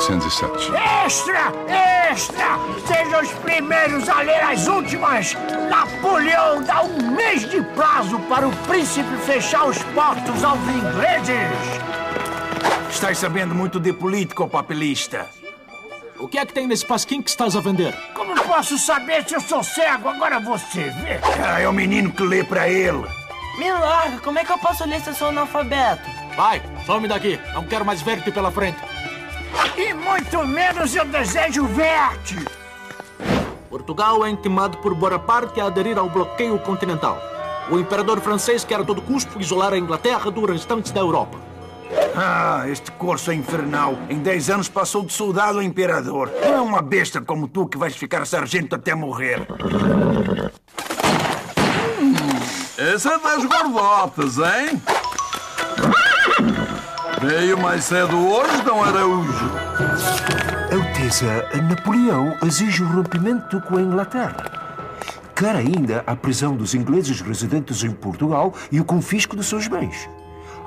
1807. Extra! Extra! Sejam os primeiros a ler as últimas! Napoleão dá 1 mês de prazo para o príncipe fechar os portos aos ingleses! Estás sabendo muito de política, ô papelista. O que é que tem nesse pasquim que estás a vender? Como posso saber se eu sou cego? Agora você vê. É o menino que lê pra ele. Me larga, como é que eu posso ler se eu sou analfabeto? Vai, some daqui. Não quero mais ver-te pela frente. E muito menos eu desejo ver-te. Portugal é intimado por Bonaparte a aderir ao bloqueio continental. O imperador francês quer a todo custo isolar a Inglaterra do restante da Europa. Ah, este corso é infernal. Em 10 anos passou de soldado a imperador. Não é uma besta como tu que vais ficar sargento até morrer. Esse é das gordotas, hein? Veio mais cedo hoje, Dom Araújo. Alteza, Napoleão exige o rompimento com a Inglaterra. Quer ainda a prisão dos ingleses residentes em Portugal e o confisco de seus bens.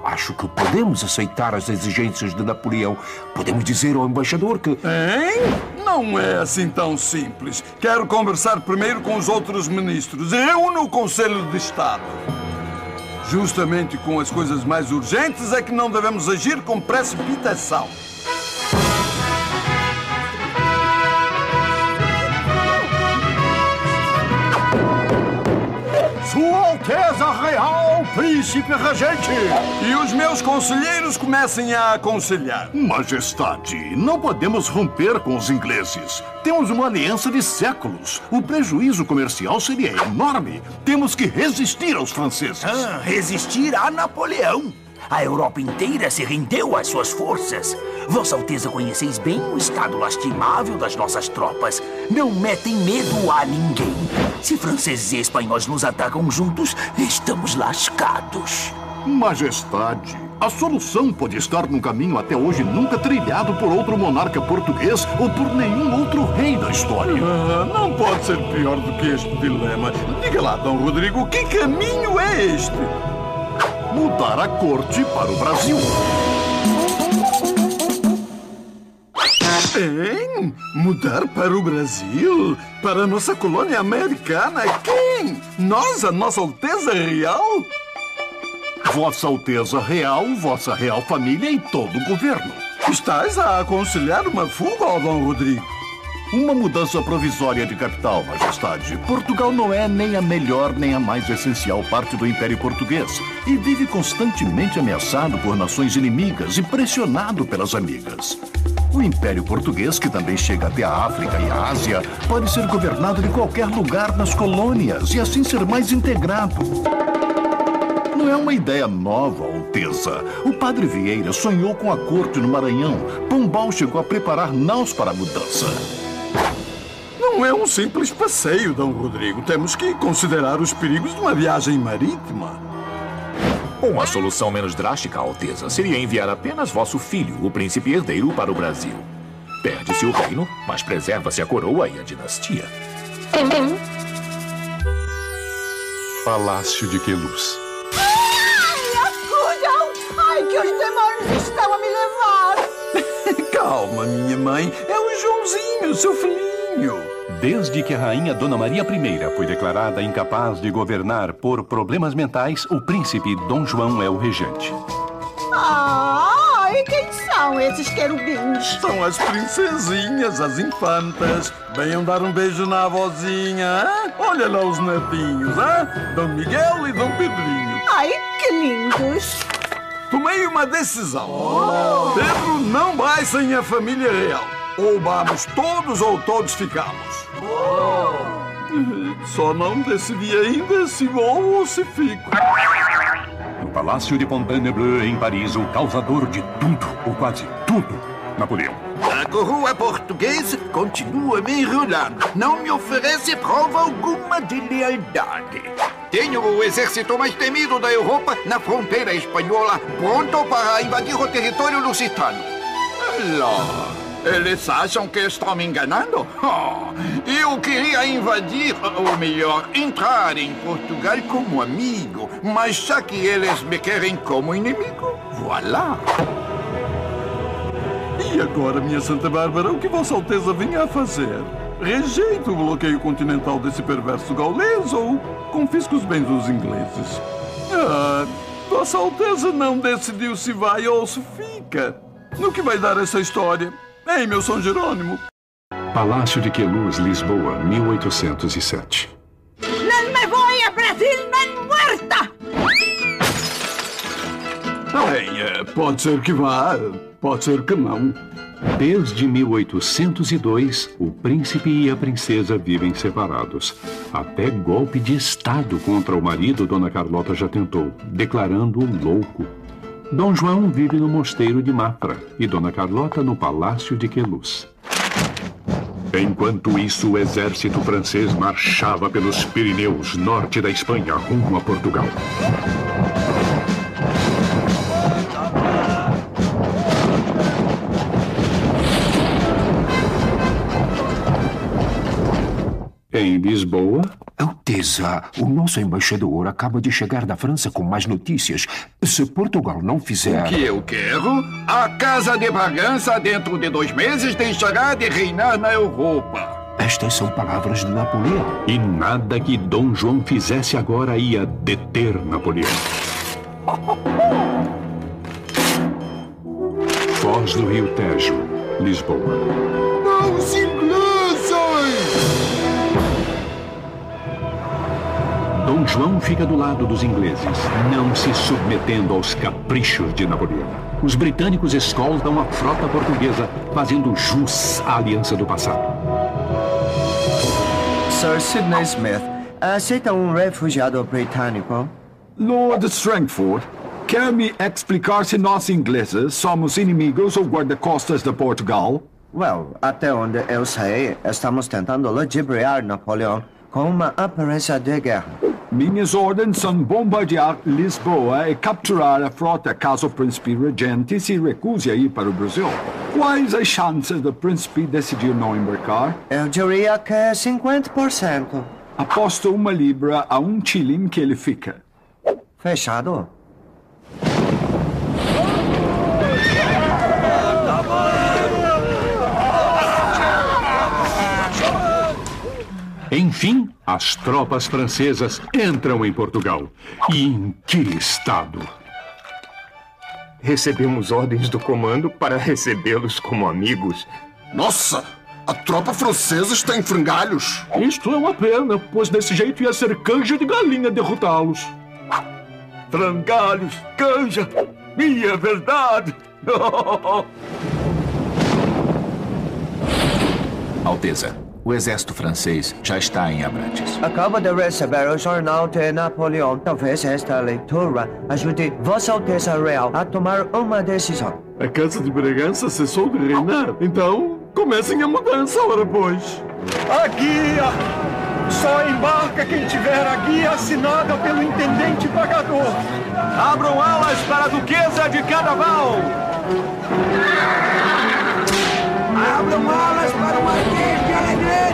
Acho que podemos aceitar as exigências de Napoleão. Podemos dizer ao embaixador que... Hein? Não é assim tão simples. Quero conversar primeiro com os outros ministros. Reúno o Conselho de Estado. Justamente com as coisas mais urgentes é que não devemos agir com precipitação. Sua Alteza Real, Príncipe Regente! E os meus conselheiros comecem a aconselhar. Majestade, não podemos romper com os ingleses. Temos uma aliança de séculos. O prejuízo comercial seria enorme. Temos que resistir aos franceses. Resistir a Napoleão. A Europa inteira se rendeu às suas forças. Vossa Alteza conheceis bem o estado lastimável das nossas tropas. Não metem medo a ninguém. Se franceses e espanhóis nos atacam juntos, estamos lascados. Majestade, a solução pode estar num caminho até hoje nunca trilhado por outro monarca português ou por nenhum outro rei da história. Não pode ser pior do que este dilema. Diga lá, Dom Rodrigo, que caminho é este? Mudar a corte para o Brasil. Hein? Mudar para o Brasil? Para a nossa colônia americana? Quem? Nós, a Nossa Alteza Real? Vossa Alteza Real, Vossa Real Família e todo o governo. Estás a aconselhar uma fuga ao Dom Rodrigo? Uma mudança provisória de capital, Majestade. Portugal não é nem a melhor nem a mais essencial parte do Império Português e vive constantemente ameaçado por nações inimigas e pressionado pelas amigas. O Império Português, que também chega até a África e a Ásia, pode ser governado de qualquer lugar nas colônias e assim ser mais integrado. Não é uma ideia nova, Alteza. O padre Vieira sonhou com a corte no Maranhão. Pombal chegou a preparar naus para a mudança. Não é um simples passeio, Dom Rodrigo. Temos que considerar os perigos de uma viagem marítima. Uma solução menos drástica, Alteza, seria enviar apenas vosso filho, o príncipe herdeiro, para o Brasil. Perde-se o reino, mas preserva-se a coroa e a dinastia. Palácio de Queluz. Acudam! Ai, que os demônios estão a me levar! Calma, minha mãe. É o Joãozinho, seu filhinho. Desde que a rainha Dona Maria I foi declarada incapaz de governar por problemas mentais, o príncipe Dom João é o regente. Ah, e quem são esses querubins? São as princesinhas, as infantas. Venham dar um beijo na avózinha, hein? Olha lá os netinhos, hein? Dom Miguel e Dom Pedrinho. Ai, que lindos! Tomei uma decisão. Pedro não vai sem a família real. Ou vamos todos ou todos ficamos. Só não decidi ainda se vou ou se fico. No Palácio de Fontainebleau, em Paris, o causador de tudo, ou quase tudo, Napoleão. A coroa portuguesa continua me enrolando. Não me oferece prova alguma de lealdade. Tenho o exército mais temido da Europa na fronteira espanhola, pronto para invadir o território lusitano. Lá, eles acham que estão me enganando? Eu queria invadir, ou melhor, entrar em Portugal como amigo, mas já que eles me querem como inimigo, voilà. E agora, minha Santa Bárbara, o que Vossa Alteza vinha a fazer? Rejeita o bloqueio continental desse perverso gaulês ou confisca os bens dos ingleses? Vossa Alteza não decidiu se vai ou se fica. No que vai dar essa história? Hein, meu São Jerônimo? Palácio de Queluz, Lisboa, 1807. ¡No me voy a Brasil, no muerta! Bem, pode ser que vá, pode ser que não. Desde 1802, o príncipe e a princesa vivem separados. Até golpe de estado contra o marido, Dona Carlota já tentou, declarando-o louco. Dom João vive no mosteiro de Mafra e Dona Carlota no Palácio de Queluz. Enquanto isso, o exército francês marchava pelos Pirineus, norte da Espanha, rumo a Portugal. Em Lisboa... Alteza, o nosso embaixador acaba de chegar da França com mais notícias. Se Portugal não fizer... O que eu quero? A Casa de Bragança, dentro de 2 meses, deixará de reinar na Europa. Estas são palavras de Napoleão. E nada que Dom João fizesse agora ia deter Napoleão. Foz do Rio Tejo, Lisboa. Não se ingleses! Dom João fica do lado dos ingleses, não se submetendo aos caprichos de Napoleão. Os britânicos escoltam a frota portuguesa, fazendo jus à aliança do passado. Sir Sidney Smith, aceita refugiado britânico? Lord Strangford, quer me explicar se nós ingleses somos inimigos ou guarda-costas de Portugal? Well, até onde eu sei, estamos tentando ludibriar Napoleão com uma aparência de guerra. Minhas ordens são bombardear Lisboa e capturar a frota caso o príncipe regente se recuse a ir para o Brasil. Quais as chances do príncipe decidir não embarcar? Eu diria que é 50%. Aposto 1 libra a 1 shilling que ele fica. Fechado. Enfim, as tropas francesas entram em Portugal. E em que estado? Recebemos ordens do comando para recebê-los como amigos. Nossa! A tropa francesa está em frangalhos. Isto é uma pena, pois desse jeito ia ser canja de galinha derrotá-los. Frangalhos, canja, minha verdade. Alteza, o exército francês já está em Abrantes. Acabo de receber o jornal de Napoleão. Talvez esta leitura ajude Vossa Alteza Real a tomar uma decisão. A Casa de Bragança cessou de reinar, então comecem a mudança, ora pois. A guia! Só embarca quem tiver a guia assinada pelo intendente pagador. Abram alas para a Duquesa de Cadaval! Abram alas para o Marquês de Alegrete!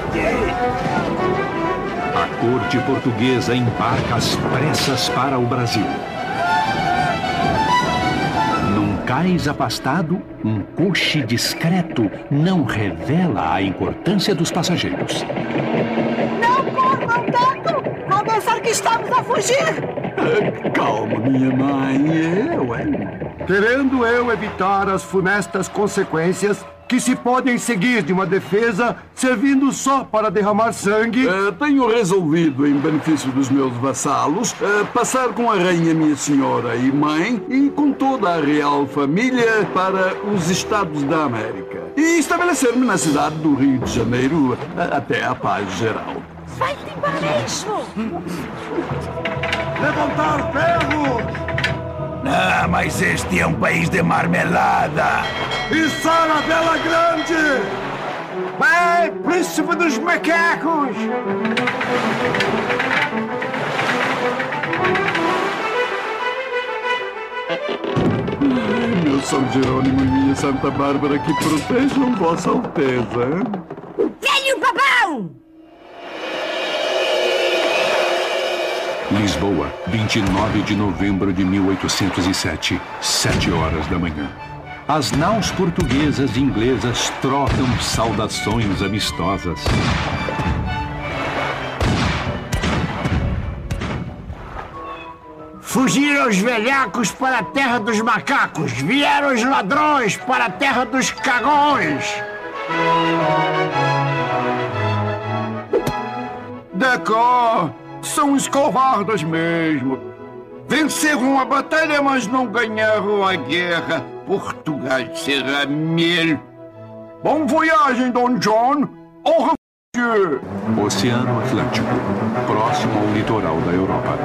A corte portuguesa embarca às pressas para o Brasil. Num cais afastado, um coche discreto não revela a importância dos passageiros. Não corram tanto! Vou pensar que estamos a fugir! Calma, minha mãe. Querendo eu evitar as funestas consequências que se podem seguir de uma defesa servindo só para derramar sangue... Tenho resolvido, em benefício dos meus vassalos, passar com a rainha minha senhora e mãe e com toda a real família para os Estados da América. E estabelecer-me na cidade do Rio de Janeiro até a paz geral. Vai-te embora isso! Levantar o ferro! Ah, mas este é um país de marmelada. E Sarabela Grande! Vai, príncipe dos macacos! Meu São Jerônimo e minha Santa Bárbara que protejam Vossa Alteza. Velho babão! Lisboa, 29 de novembro de 1807, 7 horas da manhã. as naus portuguesas e inglesas trocam saudações amistosas. Fugiram os velhacos para a terra dos macacos. Vieram os ladrões para a terra dos cagões. D'accord, são os covardes mesmo. Venceram a batalha, mas não ganharam a guerra. Portugal será mil. Bom voyagem, Dom John. Au revoir. Oceano Atlântico, próximo ao litoral da Europa.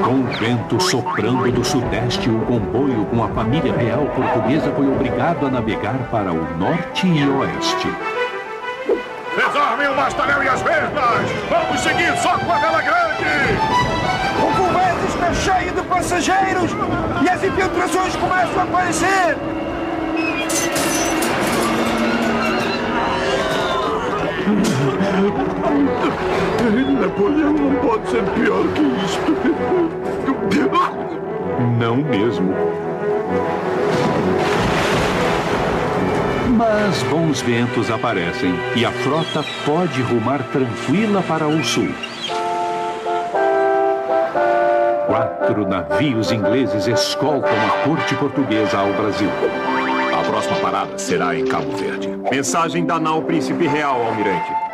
Com o vento soprando do sudeste, o comboio com a família real portuguesa foi obrigado a navegar para o norte e oeste. Desarmem o bastalhão e as vestas! Vamos seguir só com a vela grande! O convento está cheio de passageiros e as infiltrações começam a aparecer! Napoleão não pode ser pior que isto. Não mesmo. Mas bons ventos aparecem e a frota pode rumar tranquila para o sul. 4 navios ingleses escoltam a corte portuguesa ao Brasil. A próxima parada será em Cabo Verde. Mensagem da nau Príncipe Real, almirante.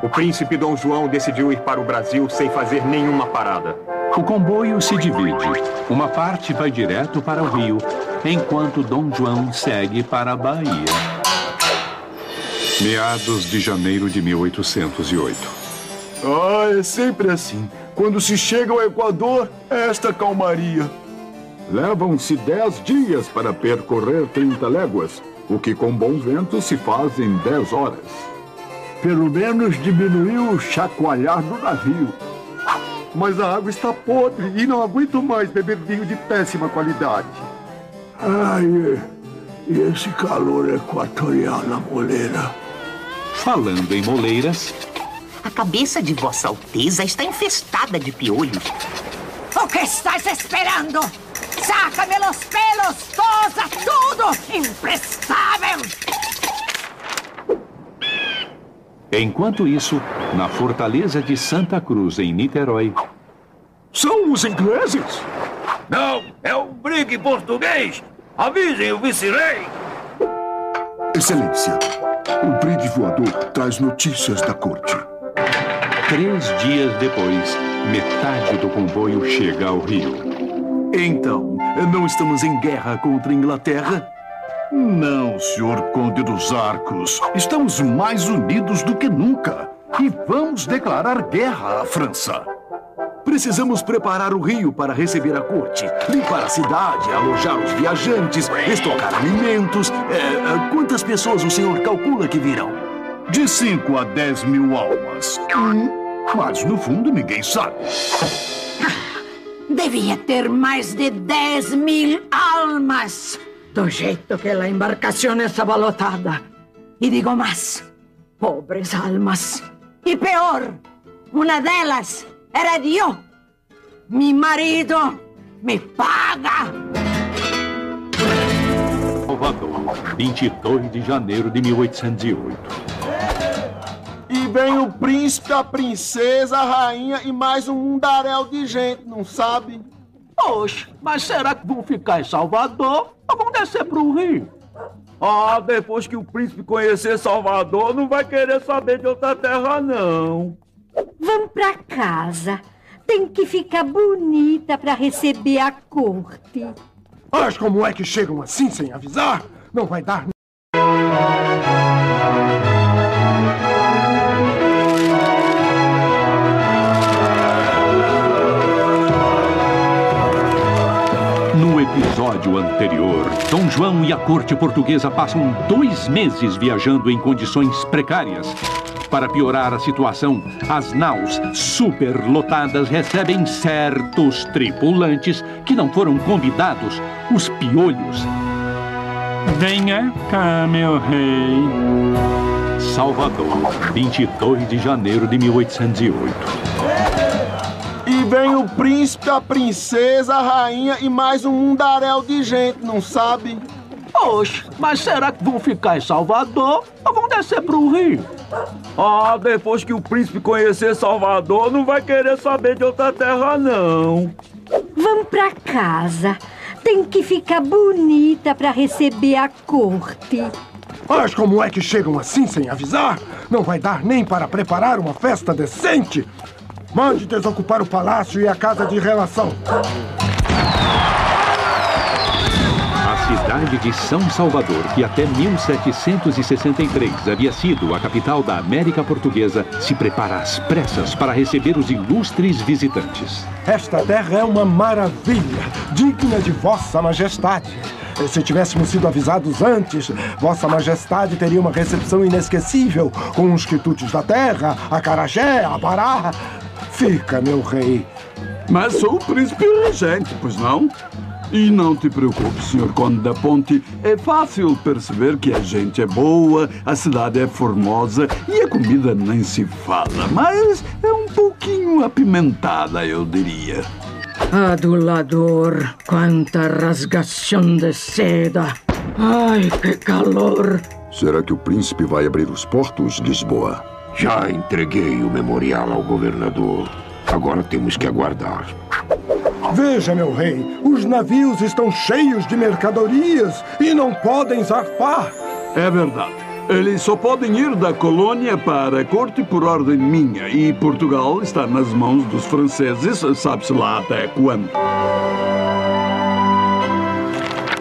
O príncipe Dom João decidiu ir para o Brasil sem fazer nenhuma parada. O comboio se divide. Uma parte vai direto para o Rio, enquanto Dom João segue para a Bahia. Meados de janeiro de 1808. É sempre assim. Quando se chega ao Equador, é esta calmaria. Levam-se 10 dias para percorrer 30 léguas, o que com bom vento se faz em 10 horas. Pelo menos diminuiu o chacoalhar do navio. Mas a água está podre e não aguento mais beber vinho de péssima qualidade. Ai, e esse calor equatorial na moleira. Falando em moleiras... A cabeça de Vossa Alteza está infestada de piolhos. O que estás esperando? Saca-me los pelos, tosa tudo! Imprestável! Enquanto isso, na fortaleza de Santa Cruz, em Niterói... São os ingleses? Não, é um brigue português! Avisem o vice-rei! Excelência, o brig voador traz notícias da corte. 3 dias depois, metade do comboio chega ao Rio. Então, não estamos em guerra contra a Inglaterra? Não, senhor Conde dos Arcos. Estamos mais unidos do que nunca. E vamos declarar guerra à França. Precisamos preparar o Rio para receber a corte, limpar a cidade, alojar os viajantes, estocar alimentos. Quantas pessoas o senhor calcula que virão? De 5 a 10 mil almas. Mas, no fundo, ninguém sabe. Devia ter mais de 10.000 almas. Do jeito que a embarcação estava lotada. E digo mais, pobres almas. E pior, uma delas era eu. Mi marido me paga. Salvador, 22 de janeiro de 1808. E vem o príncipe, a princesa, a rainha e mais um mundaréu de gente, não sabe? Oxe, mas será que vão ficar em Salvador ou vão descer pro Rio? Depois que o príncipe conhecer Salvador, não vai querer saber de outra terra, não. Vão pra casa. Tem que ficar bonita pra receber a corte. Mas como é que chegam assim sem avisar? Não vai dar... No episódio anterior, Dom João e a corte portuguesa passam 2 meses viajando em condições precárias. Para piorar a situação, as naus superlotadas recebem certos tripulantes que não foram convidados, os piolhos. Venha cá, meu rei. Salvador, 22 de janeiro de 1808. E vem o príncipe, a princesa, a rainha e mais um mundaréu de gente, não sabe? Oxe, mas será que vão ficar em Salvador ou vão descer pro Rio? Ah, depois que o príncipe conhecer Salvador, não vai querer saber de outra terra, não. Vamos pra casa. Tem que ficar bonita pra receber a corte. Mas como é que chegam assim sem avisar? Não vai dar nem para preparar uma festa decente. Mande desocupar o palácio e a casa de relação. A cidade de São Salvador, que até 1763 havia sido a capital da América Portuguesa, se prepara às pressas para receber os ilustres visitantes. Esta terra é uma maravilha, digna de Vossa Majestade. Se tivéssemos sido avisados antes, Vossa Majestade teria uma recepção inesquecível, com os quitutes da terra, acarajé, abará. Fica, meu rei. Mas sou o príncipe regente, pois não? E não te preocupe, senhor Conde da Ponte. É fácil perceber que a gente é boa, a cidade é formosa e a comida nem se fala. Mas é um pouquinho apimentada, eu diria. Adulador, quanta rasgação de seda. Ai, que calor. Será que o príncipe vai abrir os portos, Lisboa? Já entreguei o memorial ao governador. Agora temos que aguardar. Veja, meu rei, os navios estão cheios de mercadorias e não podem zarpar. É verdade. Eles só podem ir da colônia para a corte por ordem minha. E Portugal está nas mãos dos franceses, sabe-se lá até quando.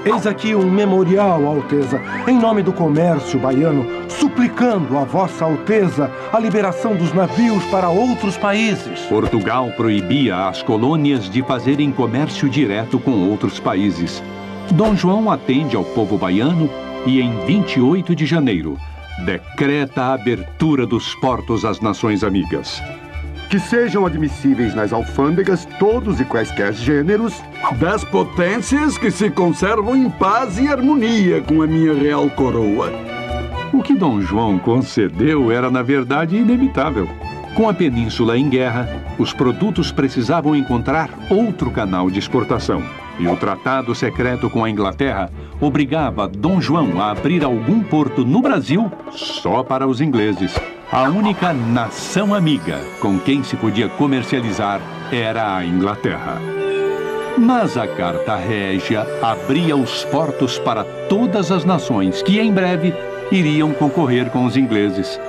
Eis aqui um memorial, Alteza, em nome do comércio baiano, suplicando a Vossa Alteza a liberação dos navios para outros países. Portugal proibia as colônias de fazerem comércio direto com outros países. Dom João atende ao povo baiano e, em 28 de janeiro, decreta a abertura dos portos às nações amigas. Que sejam admissíveis nas alfândegas todos e quaisquer gêneros das potências que se conservam em paz e harmonia com a minha real coroa. O que Dom João concedeu era, na verdade, inevitável. Com a península em guerra, os produtos precisavam encontrar outro canal de exportação. E o tratado secreto com a Inglaterra obrigava Dom João a abrir algum porto no Brasil só para os ingleses. A única nação amiga com quem se podia comercializar era a Inglaterra. Mas a Carta Régia abria os portos para todas as nações que, em breve, iriam concorrer com os ingleses.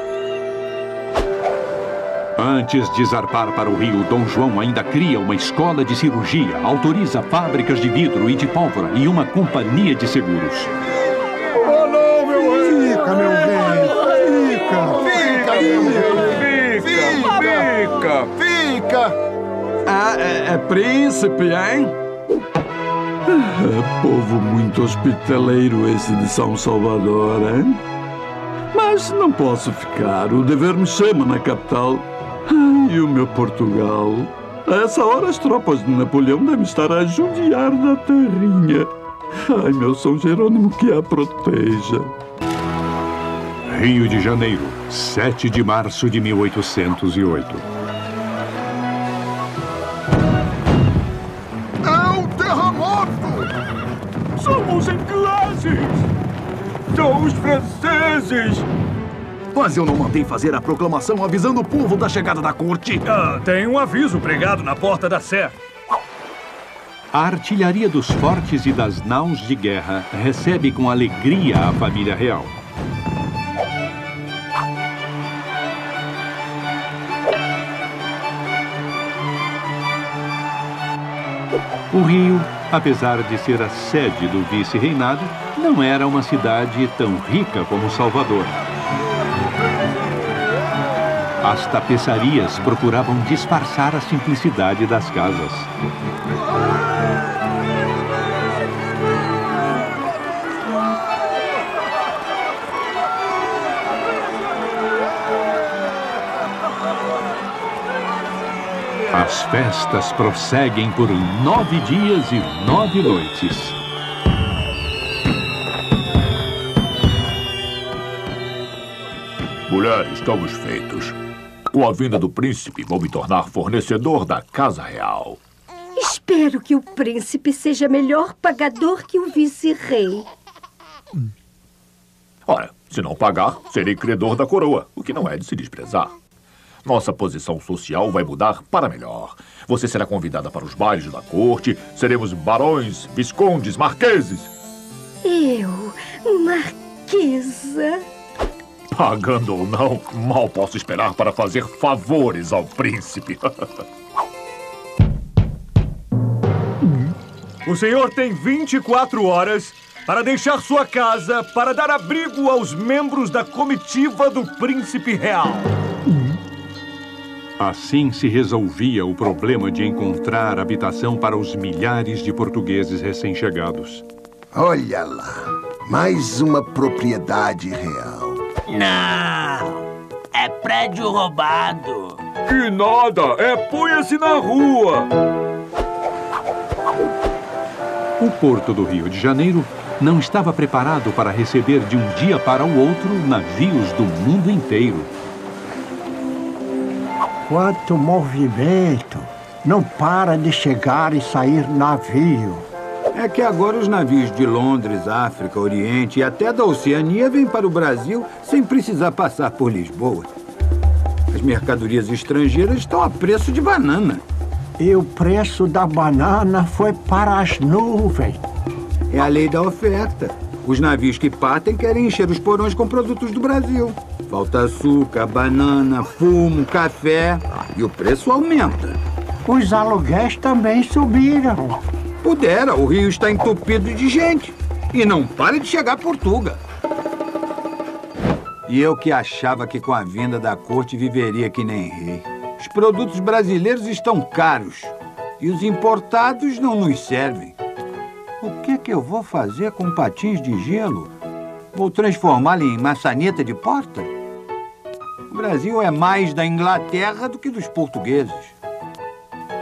Antes de zarpar para o Rio, Dom João ainda cria uma escola de cirurgia, autoriza fábricas de vidro e de pólvora e uma companhia de seguros. Oh, não, meu rei! Fica, meu rei! Fica! Ah, é príncipe, hein? É povo muito hospitaleiro esse de São Salvador, hein? Mas não posso ficar, o dever me chama na capital. E o meu Portugal? A essa hora as tropas de Napoleão devem estar a judiar da terrinha. Ai, meu São Jerônimo, que a proteja. Rio de Janeiro, 7 de março de 1808. É um terremoto! São os ingleses! São os franceses! Mas eu não mandei fazer a proclamação avisando o povo da chegada da corte. Tem um aviso pregado na porta da Sé. A artilharia dos fortes e das naus de guerra recebe com alegria a família real. O Rio, apesar de ser a sede do vice-reinado, não era uma cidade tão rica como Salvador. As tapeçarias procuravam disfarçar a simplicidade das casas. As festas prosseguem por 9 dias e 9 noites. Mulher, estamos feitos. Com a vinda do príncipe, vou me tornar fornecedor da Casa Real. Espero que o príncipe seja melhor pagador que o vice-rei. Ora, se não pagar, serei credor da coroa, o que não é de se desprezar. Nossa posição social vai mudar para melhor. Você será convidada para os bailes da corte, seremos barões, viscondes, marqueses. Eu, marquesa? Pagando ou não, mal posso esperar para fazer favores ao príncipe. O senhor tem 24 horas para deixar sua casa para dar abrigo aos membros da comitiva do príncipe real. Assim se resolvia o problema de encontrar habitação para os milhares de portugueses recém-chegados. Olha lá, mais uma propriedade real. Não, é prédio roubado. Que nada, ponha-se na rua. O Porto do Rio de Janeiro não estava preparado para receber de um dia para o outro navios do mundo inteiro. Quanto movimento! Não para de chegar e sair navio. É que agora os navios de Londres, África, Oriente e até da Oceania vêm para o Brasil sem precisar passar por Lisboa. As mercadorias estrangeiras estão a preço de banana. E o preço da banana foi para as nuvens. É a lei da oferta. Os navios que partem querem encher os porões com produtos do Brasil. Falta açúcar, banana, fumo, café e o preço aumenta. Os aluguéis também subiram. Pudera, o rio está entupido de gente. E não para de chegar a Portuga. E eu que achava que com a vinda da corte viveria que nem rei. Os produtos brasileiros estão caros e os importados não nos servem. O que eu vou fazer com patins de gelo? Vou transformá-lo em maçaneta de porta? O Brasil é mais da Inglaterra do que dos portugueses.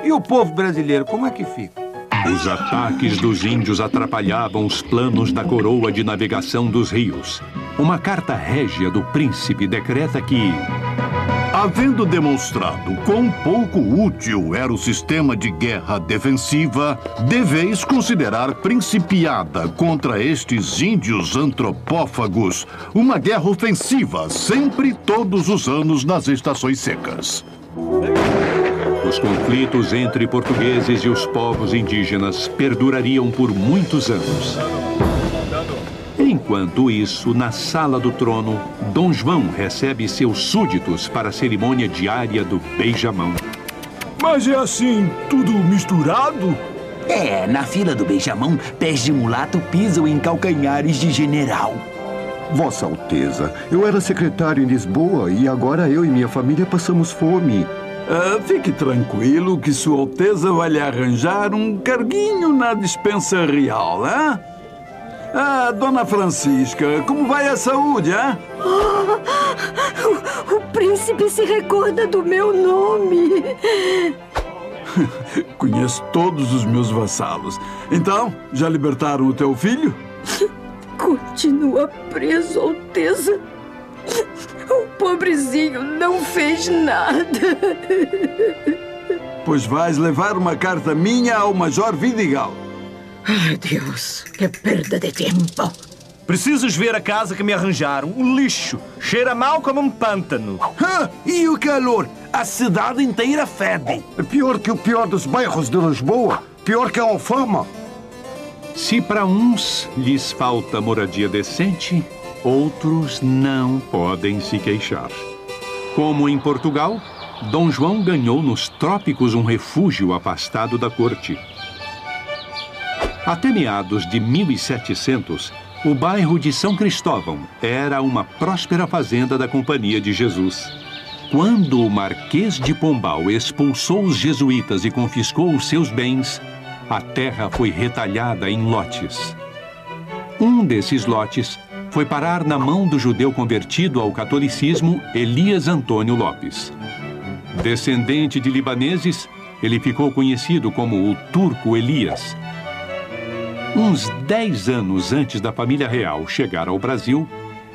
E o povo brasileiro, como é que fica? Os ataques dos índios atrapalhavam os planos da coroa de navegação dos rios. Uma carta régia do príncipe decreta que... Havendo demonstrado quão pouco útil era o sistema de guerra defensiva, deveis considerar principiada contra estes índios antropófagos uma guerra ofensiva, sempre todos os anos nas estações secas. Os conflitos entre portugueses e os povos indígenas perdurariam por muitos anos. Enquanto isso, na sala do trono, Dom João recebe seus súditos para a cerimônia diária do beijamão. Mas é assim, tudo misturado? É, na fila do beijamão, pés de mulato pisam em calcanhares de general. Vossa Alteza, eu era secretário em Lisboa e agora eu e minha família passamos fome. Fique tranquilo que Sua Alteza vai lhe arranjar um carguinho na dispensa real, hein? Dona Francisca, como vai a saúde, hein? O príncipe se recorda do meu nome. Conheço todos os meus vassalos. Então, já libertaram o teu filho? Continua preso, Alteza. O pobrezinho não fez nada. Pois vais levar uma carta minha ao Major Vidigal. Ai, Deus, que perda de tempo. Precisas ver a casa que me arranjaram. Um lixo. Cheira mal como um pântano. E o calor? A cidade inteira fede. Pior que o pior dos bairros de Lisboa. Pior que a Alfama. Se para uns lhes falta moradia decente, outros não podem se queixar. Como em Portugal, Dom João ganhou nos trópicos um refúgio afastado da corte. Até meados de 1700, o bairro de São Cristóvão era uma próspera fazenda da Companhia de Jesus. Quando o Marquês de Pombal expulsou os jesuítas e confiscou os seus bens, a terra foi retalhada em lotes. Um desses lotes foi parar na mão do judeu convertido ao catolicismo Elias Antônio Lopes. Descendente de libaneses, ele ficou conhecido como o Turco Elias. Uns 10 anos antes da família real chegar ao Brasil,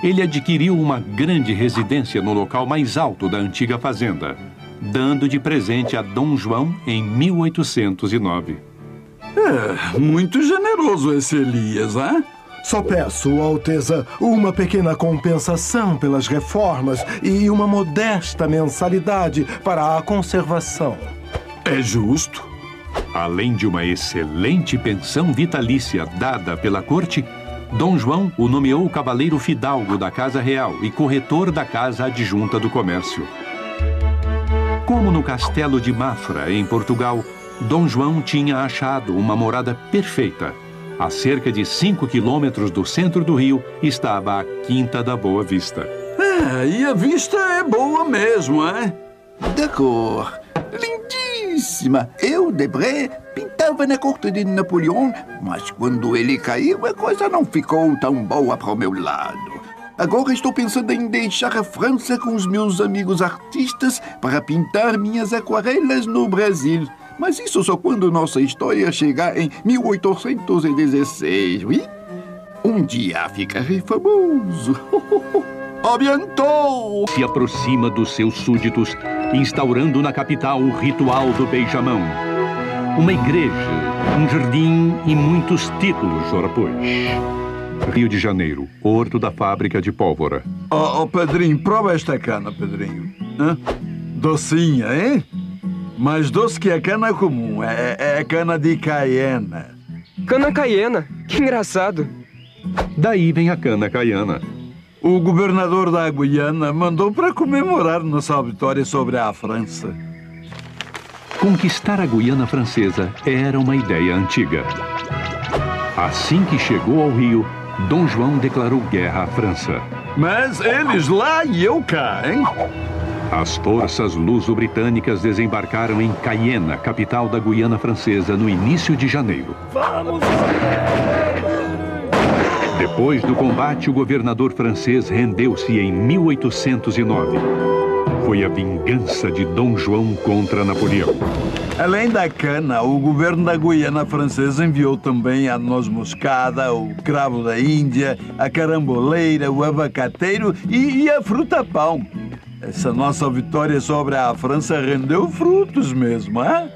ele adquiriu uma grande residência no local mais alto da antiga fazenda, dando de presente a Dom João em 1809. Muito generoso esse Elias, hein? Só peço, Alteza, uma pequena compensação pelas reformas e uma modesta mensalidade para a conservação. É justo. Além de uma excelente pensão vitalícia dada pela corte, Dom João o nomeou cavaleiro fidalgo da Casa Real e corretor da Casa Adjunta do Comércio. Como no castelo de Mafra, em Portugal, Dom João tinha achado uma morada perfeita. A cerca de 5 quilômetros do centro do Rio estava a Quinta da Boa Vista. E a vista é boa mesmo, é? D'accord. Lindíssima. Eu, Debré, pintava na corte de Napoleão, mas quando ele caiu, a coisa não ficou tão boa para o meu lado. Agora estou pensando em deixar a França com os meus amigos artistas para pintar minhas aquarelas no Brasil. Mas isso só quando nossa história chegar em 1816, oui? Um dia ficarei famoso. Abientou! Se aproxima dos seus súditos, instaurando na capital o ritual do beijamão. Uma igreja, um jardim e muitos títulos, ora pois. Rio de Janeiro, horto da fábrica de pólvora. Pedrinho, prova esta cana, Pedrinho. Hã? Docinha, hein? Mais doce que a cana comum. É cana de caiena. Cana caiena? Que engraçado. Daí vem a cana caiana. O governador da Guiana mandou para comemorar nossa vitória sobre a França. Conquistar a Guiana Francesa era uma ideia antiga. Assim que chegou ao Rio, Dom João declarou guerra à França. Mas eles lá e eu cá, hein? As forças luso-britânicas desembarcaram em Cayena, capital da Guiana Francesa, no início de janeiro. Vamos! Depois do combate, o governador francês rendeu-se em 1809. Foi a vingança de Dom João contra Napoleão. Além da cana, o governo da Guiana Francesa enviou também a noz moscada, o cravo da Índia, a caramboleira, o abacateiro e a fruta-pão. Essa nossa vitória sobre a França rendeu frutos mesmo, hein?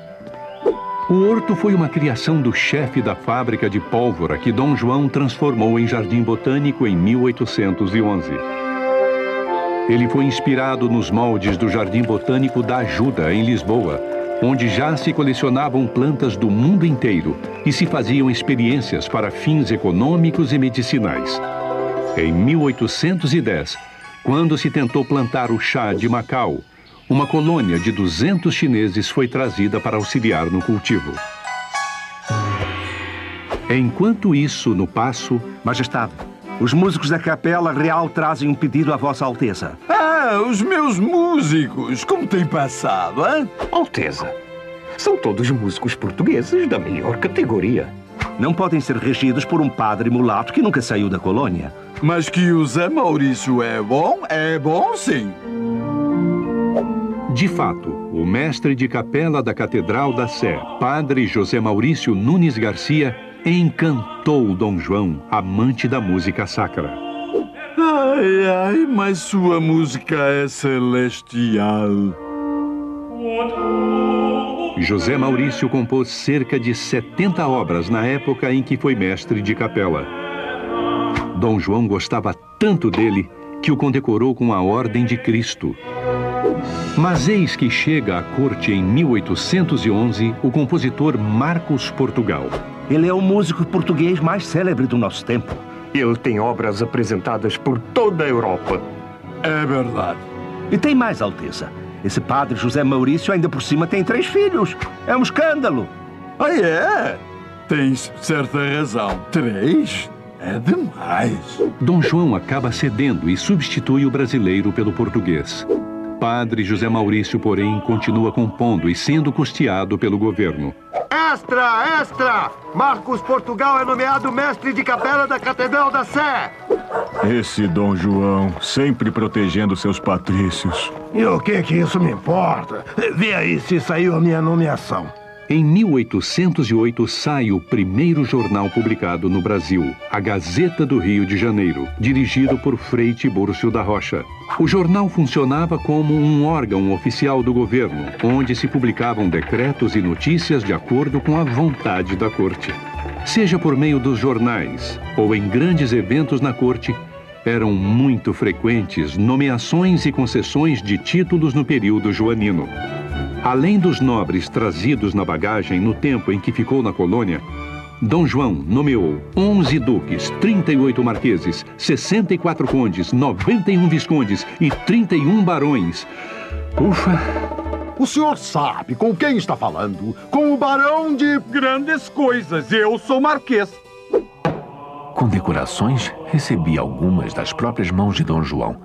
O horto foi uma criação do chefe da fábrica de pólvora que Dom João transformou em jardim botânico em 1811. Ele foi inspirado nos moldes do Jardim Botânico da Ajuda, em Lisboa, onde já se colecionavam plantas do mundo inteiro e se faziam experiências para fins econômicos e medicinais. Em 1810, quando se tentou plantar o chá de Macau, uma colônia de 200 chineses foi trazida para auxiliar no cultivo. Enquanto isso, no paço... Majestade, os músicos da Capela Real trazem um pedido à Vossa Alteza. Os meus músicos! Como tem passado, hein? Alteza, são todos músicos portugueses da melhor categoria. Não podem ser regidos por um padre mulato que nunca saiu da colônia. Mas que o Zé Maurício é bom sim. De fato, o mestre de capela da Catedral da Sé, padre José Maurício Nunes Garcia, encantou Dom João, amante da música sacra. Ai, mas sua música é celestial. José Maurício compôs cerca de 70 obras na época em que foi mestre de capela. Dom João gostava tanto dele que o condecorou com a Ordem de Cristo. Mas eis que chega à corte em 1811 o compositor Marcos Portugal. Ele é o músico português mais célebre do nosso tempo. Ele tem obras apresentadas por toda a Europa. É verdade. E tem mais, Alteza. Esse padre José Maurício ainda por cima tem 3 filhos. É um escândalo. Ah, é? Tens certa razão. 3? É demais. Dom João acaba cedendo e substitui o brasileiro pelo português. Padre José Maurício, porém, continua compondo e sendo custeado pelo governo. Extra, extra! Marcos Portugal é nomeado mestre de capela da Catedral da Sé. Esse Dom João, sempre protegendo seus patrícios. E o que isso me importa? Vê aí se saiu a minha nomeação. Em 1808 sai o primeiro jornal publicado no Brasil, a Gazeta do Rio de Janeiro, dirigido por Frei Tiburcio da Rocha. O jornal funcionava como um órgão oficial do governo, onde se publicavam decretos e notícias de acordo com a vontade da corte. seja por meio dos jornais ou em grandes eventos na corte, eram muito frequentes nomeações e concessões de títulos no período joanino. Além dos nobres trazidos na bagagem no tempo em que ficou na colônia, Dom João nomeou 11 duques, 38 marqueses, 64 condes, 91 viscondes e 31 barões. Ufa! O senhor sabe com quem está falando? Com o barão de grandes coisas. Eu sou marquês. Condecorações recebi algumas das próprias mãos de Dom João,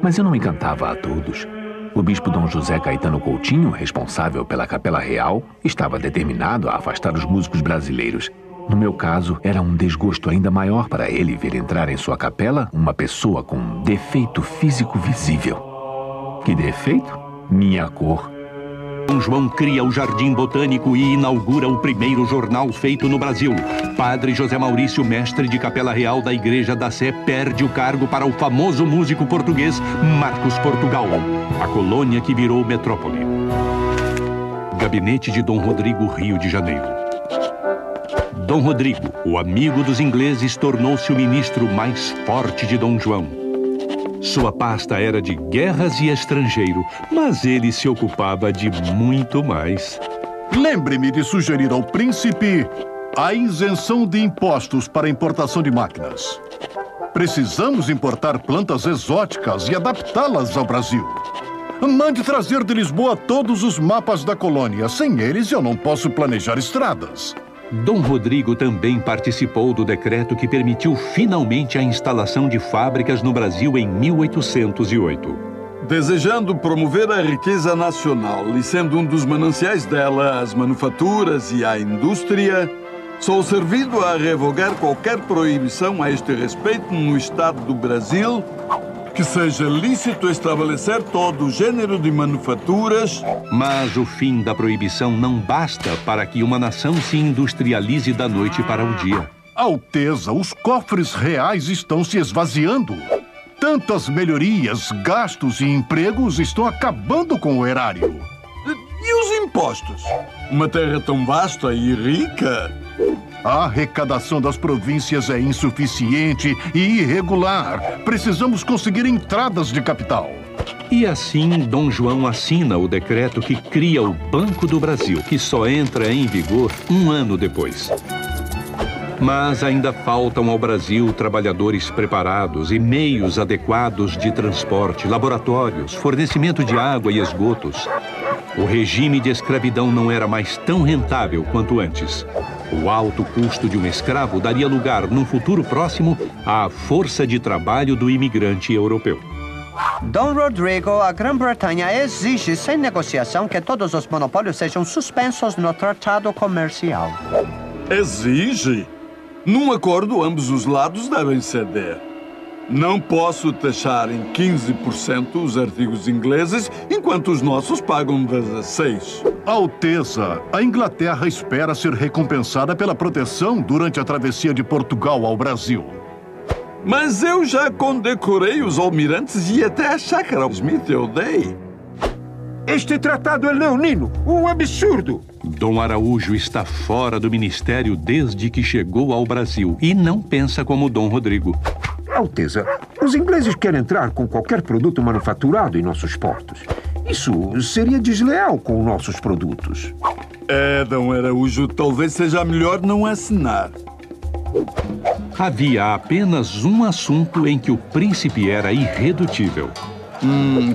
mas eu não encantava a todos. O bispo Dom José Caetano Coutinho, responsável pela Capela Real, estava determinado a afastar os músicos brasileiros. No meu caso, era um desgosto ainda maior para ele ver entrar em sua capela uma pessoa com defeito físico visível. Que defeito? Minha cor. Dom João cria o Jardim Botânico e inaugura o primeiro jornal feito no Brasil. Padre José Maurício, mestre de Capela Real da Igreja da Sé, perde o cargo para o famoso músico português Marcos Portugal, a colônia que virou metrópole. Gabinete de Dom Rodrigo, Rio de Janeiro. Dom Rodrigo, o amigo dos ingleses, tornou-se o ministro mais forte de Dom João. Sua pasta era de guerras e estrangeiro, mas ele se ocupava de muito mais. Lembre-me de sugerir ao príncipe a isenção de impostos para a importação de máquinas. Precisamos importar plantas exóticas e adaptá-las ao Brasil. Mande trazer de Lisboa todos os mapas da colônia. Sem eles, eu não posso planejar estradas. Dom Rodrigo também participou do decreto que permitiu finalmente a instalação de fábricas no Brasil em 1808. Desejando promover a riqueza nacional e sendo um dos mananciais dela, as manufaturas e a indústria, sou servido a revogar qualquer proibição a este respeito no Estado do Brasil, que seja lícito estabelecer todo o gênero de manufaturas. Mas o fim da proibição não basta para que uma nação se industrialize da noite para o dia. Alteza, os cofres reais estão se esvaziando. Tantas melhorias, gastos e empregos estão acabando com o erário. E os impostos? Uma terra tão vasta e rica. A arrecadação das províncias é insuficiente e irregular. Precisamos conseguir entradas de capital. E assim, Dom João assina o decreto que cria o Banco do Brasil, que só entra em vigor um ano depois. Mas ainda faltam ao Brasil trabalhadores preparados e meios adequados de transporte, laboratórios, fornecimento de água e esgotos. O regime de escravidão não era mais tão rentável quanto antes. O alto custo de um escravo daria lugar, num futuro próximo, à força de trabalho do imigrante europeu. Dom Rodrigo, a Grã-Bretanha exige, sem negociação, que todos os monopólios sejam suspensos no tratado comercial. Exige? Num acordo, ambos os lados devem ceder. Não posso taxar em 15% os artigos ingleses, enquanto os nossos pagam 16%. Alteza, a Inglaterra espera ser recompensada pela proteção durante a travessia de Portugal ao Brasil. Mas eu já condecorei os almirantes e até a chácara Smith eu dei. Este tratado é leonino, um absurdo. Dom Araújo está fora do ministério desde que chegou ao Brasil e não pensa como Dom Rodrigo. Alteza, os ingleses querem entrar com qualquer produto manufaturado em nossos portos. Isso seria desleal com nossos produtos. Dom Araújo, talvez seja melhor não assinar. Havia apenas um assunto em que o príncipe era irredutível.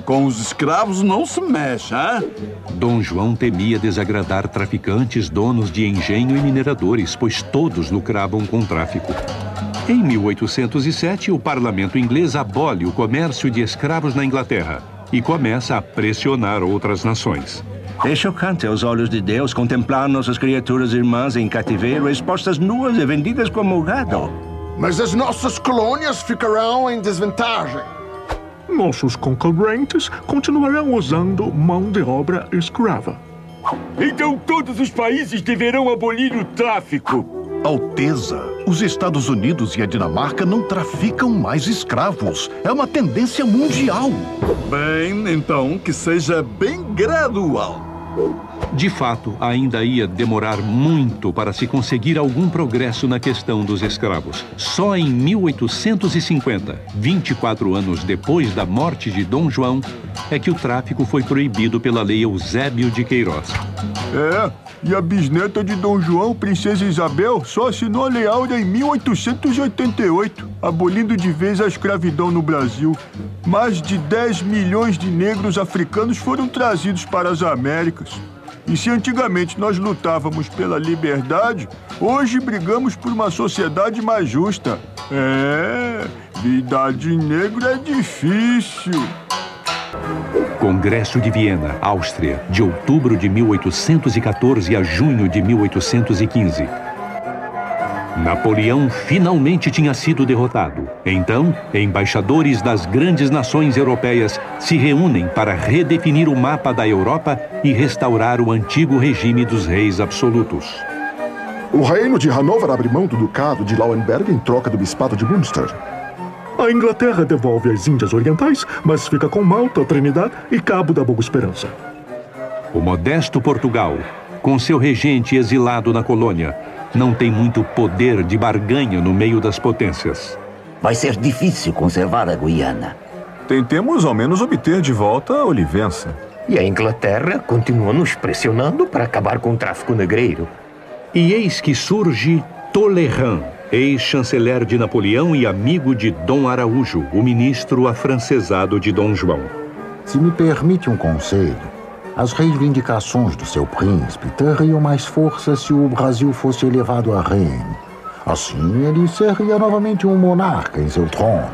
Com os escravos não se mexe, hein? Dom João temia desagradar traficantes, donos de engenho e mineradores, pois todos lucravam com o tráfico. Em 1807, o parlamento inglês abole o comércio de escravos na Inglaterra e começa a pressionar outras nações. É chocante aos olhos de Deus contemplar nossas criaturas irmãs em cativeiro expostas nuas e vendidas como gado. Mas as nossas colônias ficarão em desvantagem. Nossos concorrentes continuarão usando mão de obra escrava. Então todos os países deverão abolir o tráfico. Alteza, os Estados Unidos e a Dinamarca não traficam mais escravos. É uma tendência mundial. Bem, então, que seja bem gradual. De fato, ainda ia demorar muito para se conseguir algum progresso na questão dos escravos. Só em 1850, 24 anos depois da morte de Dom João, é que o tráfico foi proibido pela Lei Eusébio de Queiroz. E a bisneta de Dom João, Princesa Isabel, só assinou a Lei Áurea em 1888, abolindo de vez a escravidão no Brasil. Mais de 10 milhões de negros africanos foram trazidos para as Américas. E se antigamente nós lutávamos pela liberdade, hoje brigamos por uma sociedade mais justa. Vida de negro é difícil. Congresso de Viena, Áustria, de outubro de 1814 a junho de 1815. Napoleão finalmente tinha sido derrotado. Então, embaixadores das grandes nações europeias se reúnem para redefinir o mapa da Europa e restaurar o antigo regime dos reis absolutos. O reino de Hanover abre mão do ducado de Lauenberg em troca do bispado de Münster. A Inglaterra devolve as Índias Orientais, mas fica com Malta, Trinidad e Cabo da Boa Esperança. O modesto Portugal, com seu regente exilado na colônia, não tem muito poder de barganha no meio das potências. Vai ser difícil conservar a Guiana. Tentemos ao menos obter de volta a Olivença. E a Inglaterra continua nos pressionando para acabar com o tráfico negreiro. E eis que surge Talleyrand, ex-chanceler de Napoleão e amigo de Dom Araújo, o ministro afrancesado de Dom João. Se me permite um conselho, as reivindicações do seu príncipe teriam mais força se o Brasil fosse elevado a reino. Assim, ele seria novamente um monarca em seu trono.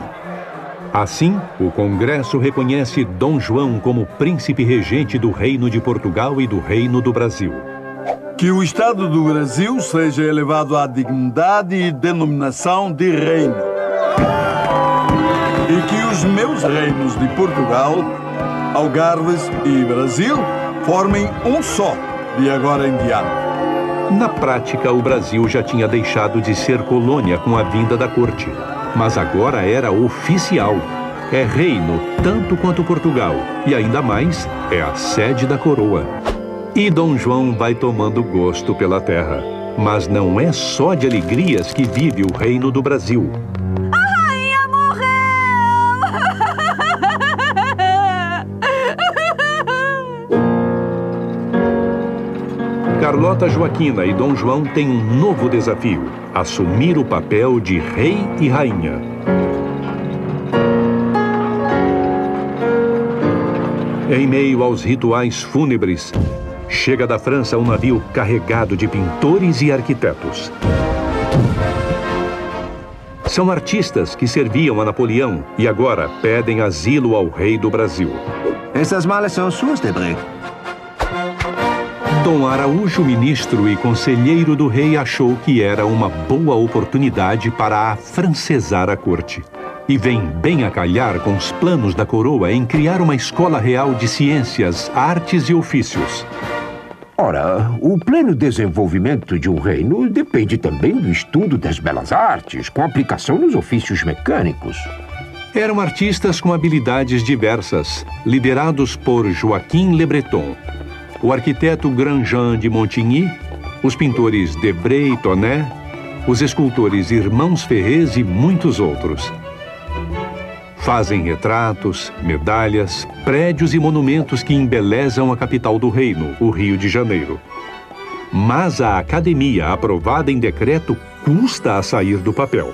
Assim, o Congresso reconhece Dom João como príncipe regente do Reino de Portugal e do Reino do Brasil. Que o Estado do Brasil seja elevado à dignidade e denominação de reino. E que os meus reinos de Portugal, Algarves e Brasil formem um só, de agora em diante. Na prática, o Brasil já tinha deixado de ser colônia com a vinda da corte. Mas agora era oficial. É reino tanto quanto Portugal. E ainda mais, é a sede da coroa. E Dom João vai tomando gosto pela terra. Mas não é só de alegrias que vive o reino do Brasil. A rainha morreu! Carlota Joaquina e Dom João têm um novo desafio: assumir o papel de rei e rainha. Em meio aos rituais fúnebres, chega da França um navio carregado de pintores e arquitetos. São artistas que serviam a Napoleão e agora pedem asilo ao rei do Brasil. Essas malas são suas, Debré. Dom Araújo, ministro e conselheiro do rei, achou que era uma boa oportunidade para afrancesar a corte. E vem bem a calhar com os planos da coroa em criar uma escola real de ciências, artes e ofícios. Ora, o pleno desenvolvimento de um reino depende também do estudo das belas artes, com aplicação nos ofícios mecânicos. Eram artistas com habilidades diversas, liderados por Joaquim Le Breton, o arquiteto Grandjean de Montigny, os pintores Debré e Tonnet, os escultores Irmãos Ferrez e muitos outros. Fazem retratos, medalhas, prédios e monumentos que embelezam a capital do reino, o Rio de Janeiro. Mas a academia, aprovada em decreto, custa a sair do papel.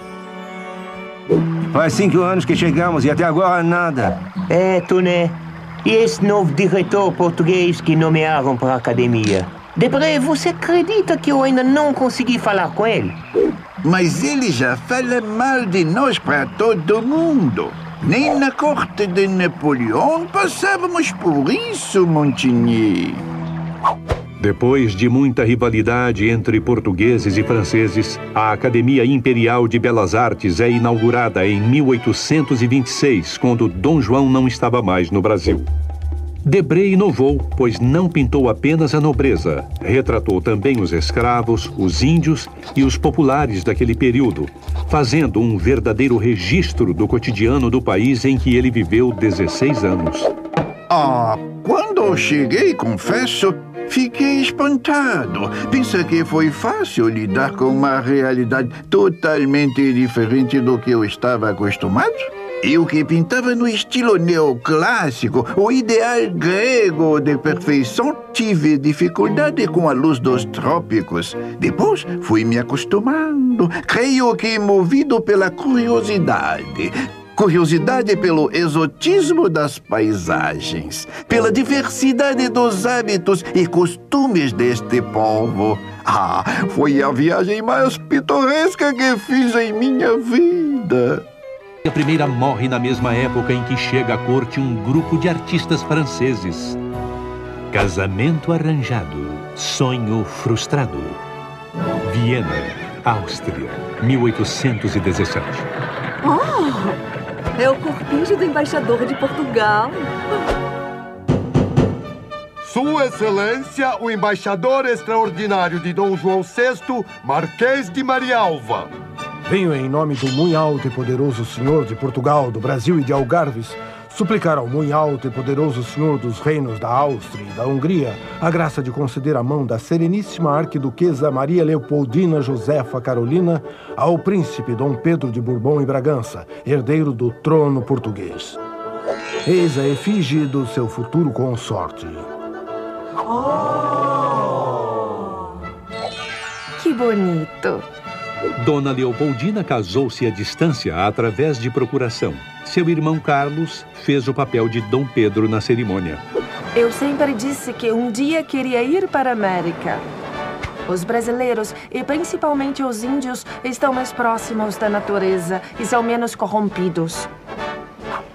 Faz 5 anos que chegamos e até agora nada. Tonnet. E esse novo diretor português que nomearam para a academia? Debré, você acredita que eu ainda não consegui falar com ele? Mas ele já fala mal de nós para todo mundo. Nem na corte de Napoleão passávamos por isso, Montigny. Depois de muita rivalidade entre portugueses e franceses, a Academia Imperial de Belas Artes é inaugurada em 1826, quando Dom João não estava mais no Brasil. Debré inovou, pois não pintou apenas a nobreza, retratou também os escravos, os índios e os populares daquele período, fazendo um verdadeiro registro do cotidiano do país em que ele viveu 16 anos. Quando eu cheguei, confesso, Fiquei espantado. Pensei que foi fácil lidar com uma realidade totalmente diferente do que eu estava acostumado. Eu que pintava no estilo neoclássico, o ideal grego de perfeição, tive dificuldade com a luz dos trópicos. Depois fui me acostumando, creio que movido pela curiosidade. Curiosidade pelo exotismo das paisagens, pela diversidade dos hábitos e costumes deste povo. Ah, foi a viagem mais pitoresca que fiz em minha vida. A primeira morre na mesma época em que chega à corte um grupo de artistas franceses. Casamento arranjado, sonho frustrado. Viena, Áustria, 1817. Oh, é o cortejo do embaixador de Portugal. Sua Excelência, o embaixador extraordinário de Dom João VI, Marquês de Marialva. Venho em nome do muito alto e poderoso Senhor de Portugal, do Brasil e de Algarves, suplicar ao muito alto e poderoso Senhor dos reinos da Áustria e da Hungria a graça de conceder a mão da sereníssima arquiduquesa Maria Leopoldina Josefa Carolina ao príncipe Dom Pedro de Bourbon e Bragança, herdeiro do trono português. Eis a efígie do seu futuro consorte. Que bonito! Dona Leopoldina casou-se à distância através de procuração. Seu irmão Carlos fez o papel de Dom Pedro na cerimônia. Eu sempre disse que um dia queria ir para a América. Os brasileiros, e principalmente os índios, estão mais próximos da natureza e são menos corrompidos.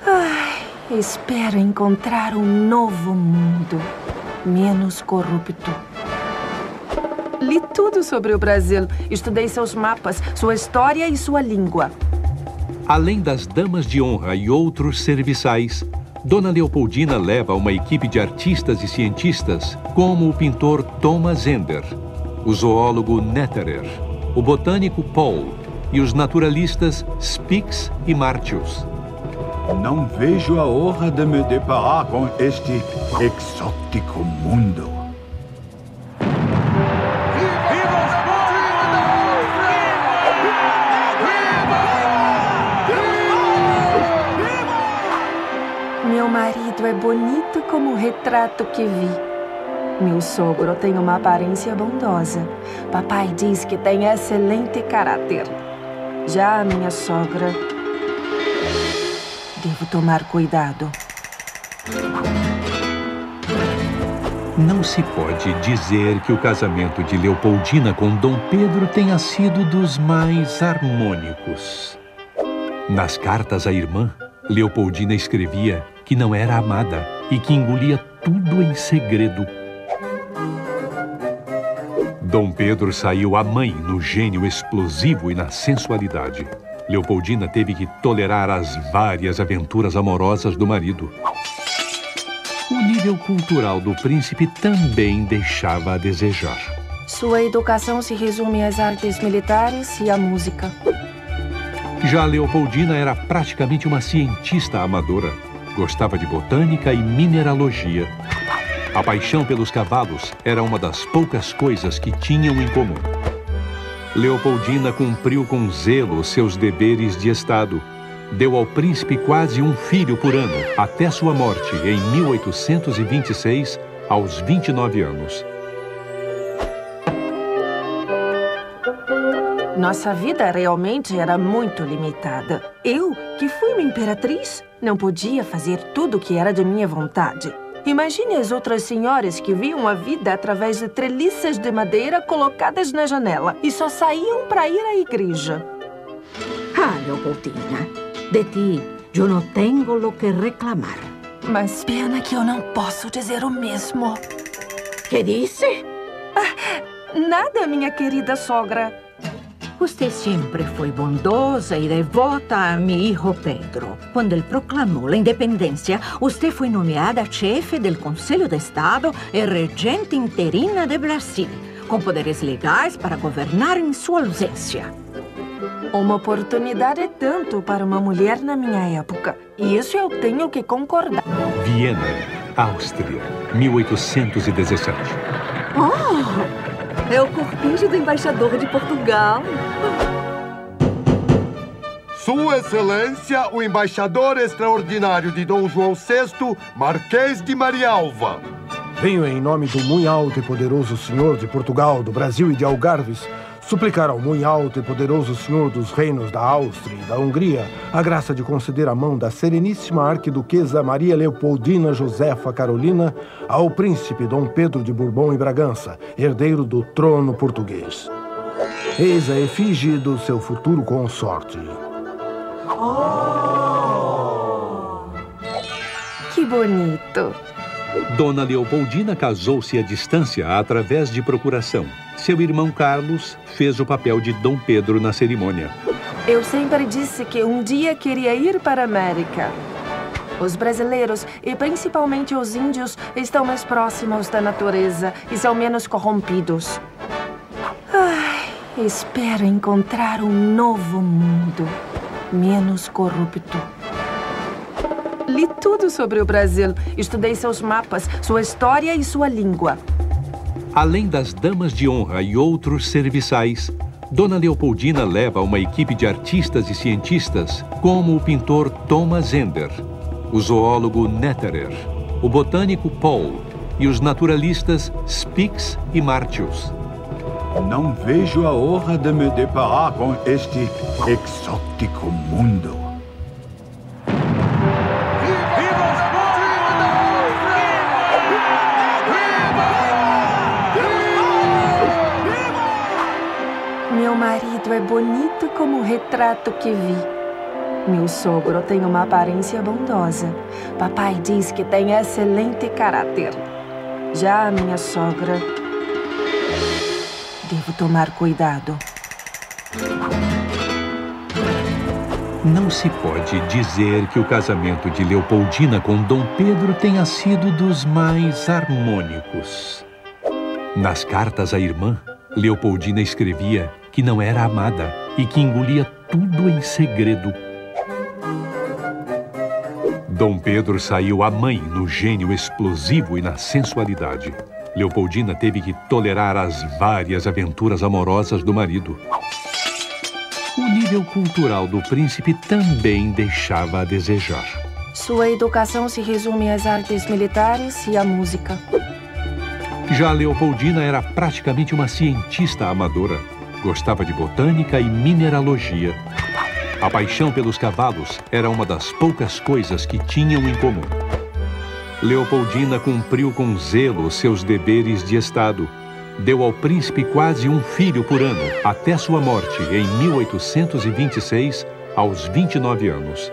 Ai, espero encontrar um novo mundo, menos corrupto. Li tudo sobre o Brasil. Estudei seus mapas, sua história e sua língua. Além das damas de honra e outros serviçais, Dona Leopoldina leva uma equipe de artistas e cientistas, como o pintor Thomas Ender, o zoólogo Netterer, o botânico Paul e os naturalistas Spix e Martius. Não vejo a honra de me deparar com este exótico mundo. Meu marido é bonito como o retrato que vi. Meu sogro tem uma aparência bondosa. Papai diz que tem excelente caráter. Já a minha sogra... Devo tomar cuidado. Não se pode dizer que o casamento de Leopoldina com Dom Pedro tenha sido dos mais harmônicos. Nas cartas à irmã, Leopoldina escrevia que não era amada e que engolia tudo em segredo. Dom Pedro saiu à mãe no gênio explosivo e na sensualidade. Leopoldina teve que tolerar as várias aventuras amorosas do marido. O nível cultural do príncipe também deixava a desejar. Sua educação se resume às artes militares e à música. Já Leopoldina era praticamente uma cientista amadora. Gostava de botânica e mineralogia. A paixão pelos cavalos era uma das poucas coisas que tinham em comum. Leopoldina cumpriu com zelo seus deveres de Estado. Deu ao príncipe quase um filho por ano, até sua morte em 1826, aos 29 anos. Nossa vida realmente era muito limitada. Eu, que fui uma imperatriz, não podia fazer tudo o que era de minha vontade. Imagine as outras senhoras que viam a vida através de treliças de madeira colocadas na janela e só saíam para ir à igreja. Ah, Leopoldina, de ti eu não tenho o que reclamar. Mas pena que eu não posso dizer o mesmo. Que disse? Nada, minha querida sogra. Você sempre foi bondosa e devota a meu filho Pedro. Quando ele proclamou a independência, você foi nomeada chefe do Conselho de Estado e regente interina do Brasil, com poderes legais para governar em sua ausência. Uma oportunidade é tanto para uma mulher na minha época. E isso eu tenho que concordar. Viena, Áustria, 1817. Oh, é o cortejo do embaixador de Portugal. Sua Excelência, o embaixador extraordinário de Dom João VI, Marquês de Marialva. Venho em nome do muito alto e poderoso Senhor de Portugal, do Brasil e de Algarves, suplicar ao muito alto e poderoso Senhor dos reinos da Áustria e da Hungria a graça de conceder a mão da sereníssima arquiduquesa Maria Leopoldina Josefa Carolina ao príncipe Dom Pedro de Bourbon e Bragança, herdeiro do trono português. Eis a efígie do seu futuro consorte. Que bonito! Dona Leopoldina casou-se à distância através de procuração. Seu irmão Carlos fez o papel de Dom Pedro na cerimônia. Eu sempre disse que um dia queria ir para a América. Os brasileiros, e principalmente os índios, estão mais próximos da natureza e são menos corrompidos. Ai, espero encontrar um novo mundo, menos corrupto. Li tudo sobre o Brasil. Estudei seus mapas, sua história e sua língua. Além das damas de honra e outros serviçais, Dona Leopoldina leva uma equipe de artistas e cientistas, como o pintor Thomas Ender, o zoólogo Netterer, o botânico Paul e os naturalistas Spix e Martius. Não vejo a honra de me deparar com este exótico mundo. Meu marido é bonito como o retrato que vi. Meu sogro tem uma aparência bondosa. Papai diz que tem excelente caráter. Já a minha sogra... Devo tomar cuidado. Não se pode dizer que o casamento de Leopoldina com Dom Pedro tenha sido dos mais harmônicos. Nas cartas à irmã, Leopoldina escrevia que não era amada e que engolia tudo em segredo. Dom Pedro saiu a mãe no gênio explosivo e na sensualidade. Leopoldina teve que tolerar as várias aventuras amorosas do marido. O nível cultural do príncipe também deixava a desejar. Sua educação se resume às artes militares e à música. Já Leopoldina era praticamente uma cientista amadora. Gostava de botânica e mineralogia. A paixão pelos cavalos era uma das poucas coisas que tinham em comum. Leopoldina cumpriu com zelo seus deveres de Estado. Deu ao príncipe quase um filho por ano, até sua morte em 1826, aos 29 anos.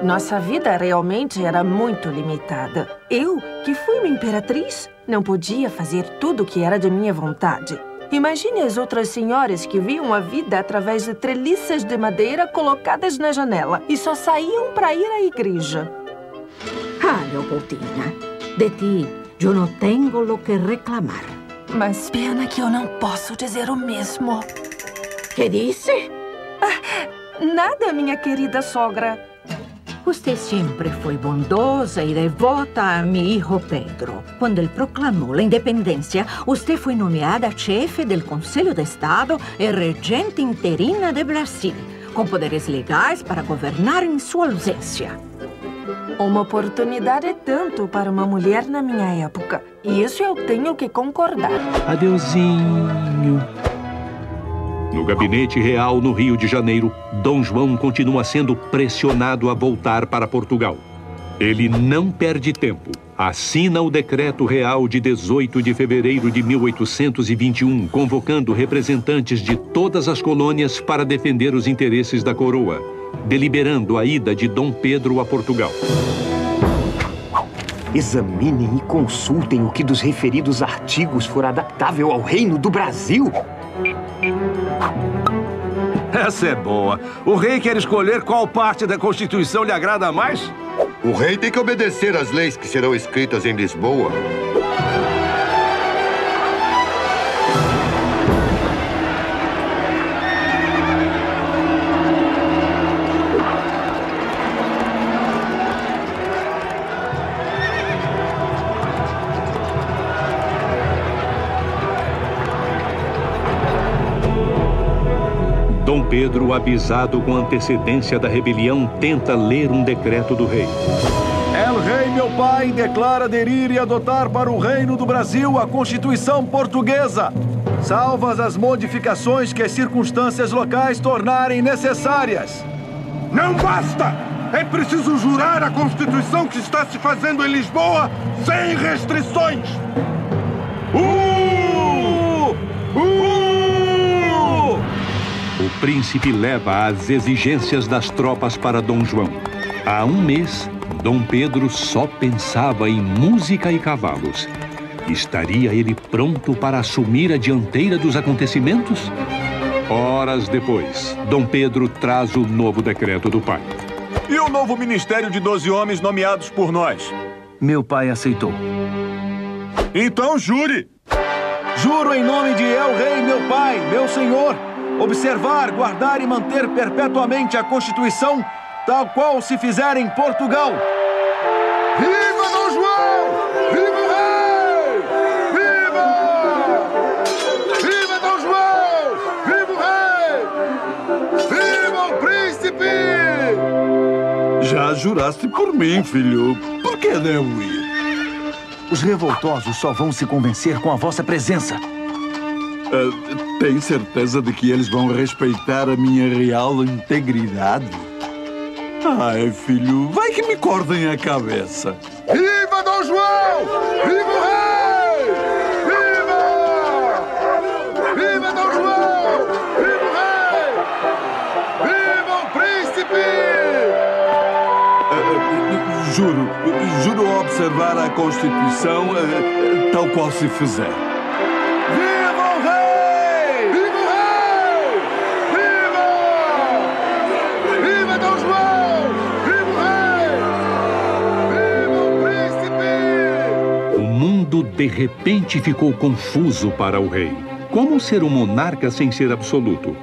Nossa vida realmente era muito limitada. Eu, que fui uma imperatriz, não podia fazer tudo o que era de minha vontade. Imagine as outras senhoras que viam a vida através de treliças de madeira colocadas na janela e só saíam para ir à igreja. Ah, Leopoldina, de ti eu não tenho o que reclamar. Mas pena que eu não posso dizer o mesmo. Que disse? Nada, minha querida sogra. Você sempre foi bondosa e devota a meu filho Pedro. Quando ele proclamou a independência, você foi nomeada chefe do Conselho de Estado e regente interina do Brasil, com poderes legais para governar em sua ausência. Uma oportunidade tanto para uma mulher na minha época. E isso eu tenho que concordar. Adeusinho. No gabinete real no Rio de Janeiro, Dom João continua sendo pressionado a voltar para Portugal. Ele não perde tempo. Assina o decreto real de 18 de fevereiro de 1821, convocando representantes de todas as colônias para defender os interesses da coroa, deliberando a ida de Dom Pedro a Portugal. Examinem e consultem o que dos referidos artigos for adaptável ao Reino do Brasil. Essa é boa. O rei quer escolher qual parte da Constituição lhe agrada mais? O rei tem que obedecer às leis que serão escritas em Lisboa. Pedro, avisado com antecedência da rebelião, tenta ler um decreto do rei. El Rei, meu pai, declara aderir e adotar para o Reino do Brasil a Constituição Portuguesa, salvas as modificações que as circunstâncias locais tornarem necessárias. Não basta! É preciso jurar a Constituição que está se fazendo em Lisboa sem restrições! O príncipe leva as exigências das tropas para Dom João. Há um mês, Dom Pedro só pensava em música e cavalos. Estaria ele pronto para assumir a dianteira dos acontecimentos? Horas depois, Dom Pedro traz o novo decreto do pai. E o novo ministério de 12 homens nomeados por nós? Meu pai aceitou. Então jure! Juro em nome de El Rei, meu pai, meu senhor, observar, guardar e manter perpetuamente a Constituição, tal qual se fizer em Portugal. Viva Dom João! Viva o rei! Viva! Viva Dom João! Viva o rei! Viva o príncipe! Já juraste por mim, filho. Por que devo ir? Os revoltosos só vão se convencer com a vossa presença. Tem certeza de que eles vão respeitar a minha real integridade? Ai, filho, vai que me cortem a cabeça. Viva Dom João! Viva o rei! Viva! Viva Dom João! Viva o rei! Viva o príncipe! Juro observar a Constituição tal qual se fizer. Viva o rei! Viva o rei! Viva! Viva Dom João! Viva o rei! Viva o príncipe! O mundo de repente ficou confuso para o rei. Como ser um monarca sem ser absoluto?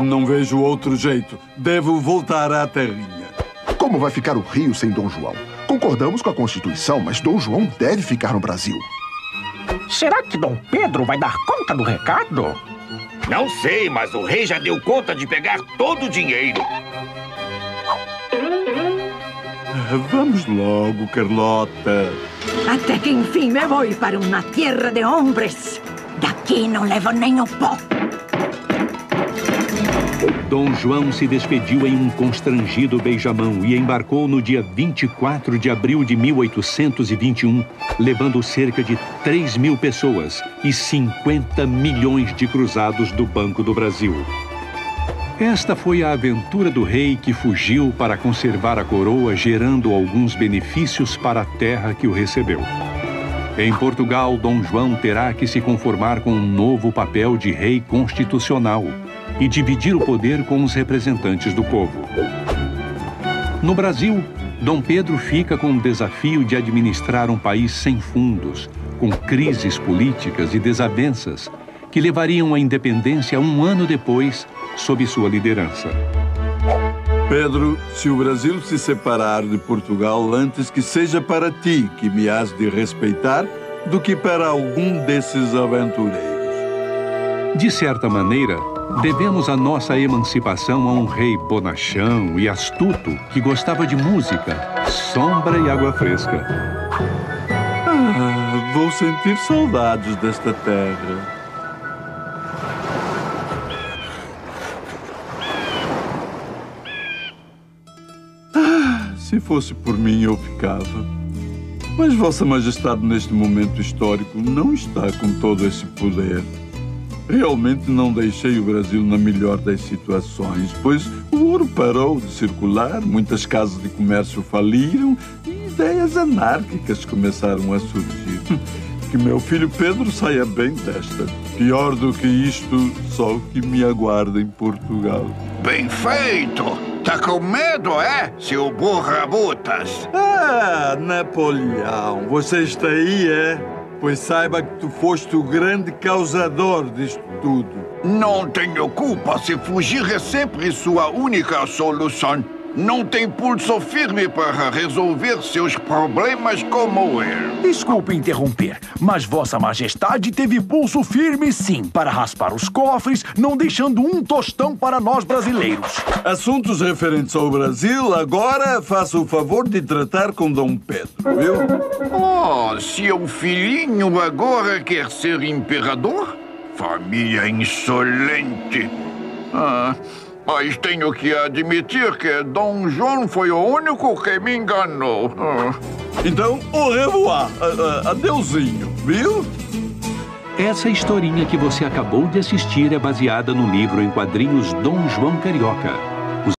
Não vejo outro jeito. Devo voltar à terrinha. Como vai ficar o Rio sem Dom João? Concordamos com a Constituição, mas Dom João deve ficar no Brasil. Será que Dom Pedro vai dar conta do recado? Não sei, mas o rei já deu conta de pegar todo o dinheiro. Vamos logo, Carlota. Até que enfim me vou para uma terra de hombres. Daqui não levo nem o pó. Dom João se despediu em um constrangido beijamão e embarcou no dia 24 de abril de 1821, levando cerca de 3.000 pessoas e 50 milhões de cruzados do Banco do Brasil. Esta foi a aventura do rei que fugiu para conservar a coroa, gerando alguns benefícios para a terra que o recebeu. Em Portugal, Dom João terá que se conformar com um novo papel de rei constitucional e dividir o poder com os representantes do povo. No Brasil, Dom Pedro fica com o desafio de administrar um país sem fundos, com crises políticas e desavenças, que levariam à independência um ano depois, sob sua liderança. Pedro, se o Brasil se separar de Portugal, antes que seja para ti que me has de respeitar, do que para algum desses aventureiros. De certa maneira, devemos a nossa emancipação a um rei bonachão e astuto que gostava de música, sombra e água fresca. Vou sentir saudades desta terra. Se fosse por mim, eu ficava. Mas Vossa Majestade, neste momento histórico, não está com todo esse poder. Realmente não deixei o Brasil na melhor das situações, pois o ouro parou de circular, muitas casas de comércio faliram e ideias anárquicas começaram a surgir. Que meu filho Pedro saia bem desta. Pior do que isto, só o que me aguarda em Portugal. Bem feito! Tá com medo, é, seu burrabutas? Ah, Napoleão, você está aí, é? Pois saiba que tu foste o grande causador disto tudo. Não tenho culpa se fugir é sempre sua única solução. não tem pulso firme para resolver seus problemas como ele. Desculpe interromper, mas Vossa Majestade teve pulso firme sim, para raspar os cofres, não deixando um tostão para nós brasileiros. Assuntos referentes ao Brasil, agora faça o favor de tratar com Dom Pedro, viu? Oh, seu filhinho agora quer ser imperador? Família insolente. Mas tenho que admitir que Dom João foi o único que me enganou. Então, au revoir. Adeusinho, viu? Essa historinha que você acabou de assistir é baseada no livro em quadrinhos Dom João Carioca,